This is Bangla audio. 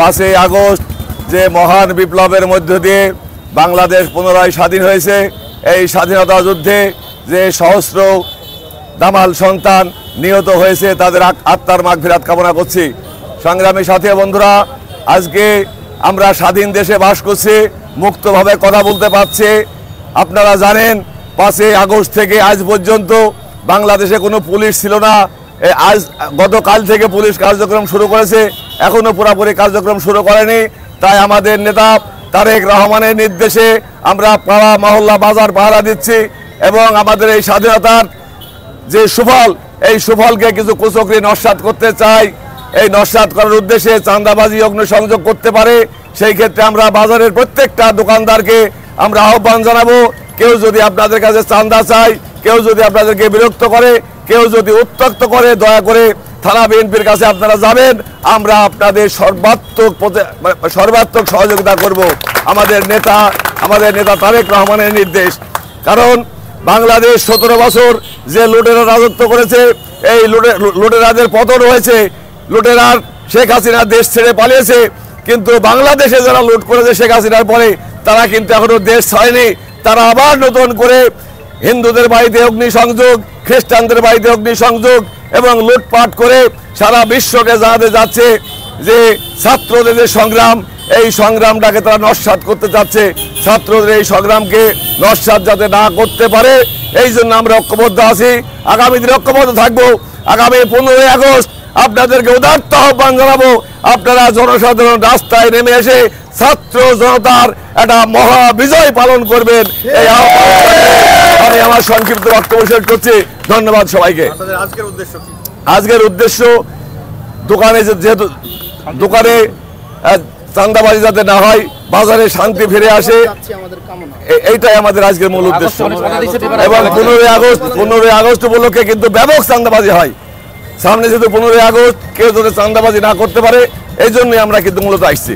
5ই আগস্ট যে মহান বিপ্লবের মধ্য দিয়ে বাংলাদেশ পুনরায় স্বাধীন হয়েছে, এই স্বাধীনতা যুদ্ধে যে সহস্র দামাল সন্তান নিহত হয়েছে তাদের আত্মার মাগফিরাত কামনা করছি। সংগ্রামী সাথী বন্ধুরা, আজকে আমরা স্বাধীন দেশে বাস করছি, মুক্তভাবে কথা বলতে পারছি। আপনারা জানেন 5ই আগস্ট থেকে আজ পর্যন্ত বাংলাদেশে কোনো পুলিশ ছিল না। আজ গতকাল থেকে পুলিশ কার্যক্রম শুরু করেছে, এখনো পুরোপুরি কার্যক্রম শুরু করেনি। তাই আমাদের নেতা তারেক রহমানের নির্দেশে আমরা পাড়া মহল্লা বাজার পাহারা দিচ্ছি এবং আমাদের এই স্বাধীনতার যে সুফল, এই সুফলকে কিছু কুচক্রী নস্যাৎ করতে চাই। এই নস্যাৎ করার উদ্দেশ্যে চাঁদাবাজি অগ্নিসংযোগ করতে পারে। সেই ক্ষেত্রে আমরা বাজারের প্রত্যেকটা দোকানদারকে আমরা আহ্বান জানাবো, কেউ যদি আপনাদের কাছে চাঁদা চায়, কেউ যদি আপনাদেরকে বিরক্ত করে, কেউ যদি উত্ত্যক্ত করে, দয়া করে থানা বিএনপির কাছে আপনারা যাবেন। আমরা আপনাদের সর্বাত্মক সহযোগিতা করব। আমাদের নেতা তারেক রহমানের নির্দেশ। কারণ বাংলাদেশ 17 বছর যে লুটেরা রাজত্ব করেছে, এই লুটেরাদের পতন হয়েছে। লুটেরার শেখ হাসিনা দেশ ছেড়ে পালিয়েছে, কিন্তু বাংলাদেশে যারা লুট করেছে শেখ হাসিনার পরে, তারা কিন্তু এখনো দেশ ছাড়েনি। তারা আবার নতুন করে হিন্দুদের বাড়িতে অগ্নিসংযোগ, খ্রিস্টানদের বাড়িতে অগ্নিসংযোগ এবং লুটপাট করে সারা বিশ্বকে জানাতে যাচ্ছে যে ছাত্রদের যে সংগ্রাম, এই সংগ্রামটাকে তারা নস্যাৎ করতে যাচ্ছে। ছাত্রদের এই সংগ্রামকে নস্যাৎ যাতে না করতে পারে, এই জন্য আমরা ঐক্যবদ্ধ আছি, আগামী দিনে ঐক্যবদ্ধ থাকবো। আগামী 15ই আগস্ট আপনাদেরকে উদাত্ত আহ্বান জানাবো, আপনারা জনসাধারণ রাস্তায় নেমে এসে ছাত্র জনতার একটা মহা বিজয় পালন করবেন। এই আহ্বান আমি আমার সংক্ষিপ্ত বক্তব্য শেষ করছি। ধন্যবাদ সবাইকে। আজকের উদ্দেশ্য যেহেতু দোকানে চাঁদাবাজি যাতে না হয়, বাজারে শান্তি ফিরে আসে, এইটাই আমাদের আজকের মূল উদ্দেশ্য। এবং 15ই আগস্ট উপলক্ষে কিন্তু ব্যাপক চাঁদাবাজি হয়। সামনে যেহেতু 15ই আগস্ট, কেউ যদি চাঁদাবাজি না করতে পারে, এই জন্যই আমরা কিন্তু মূলত আসছি।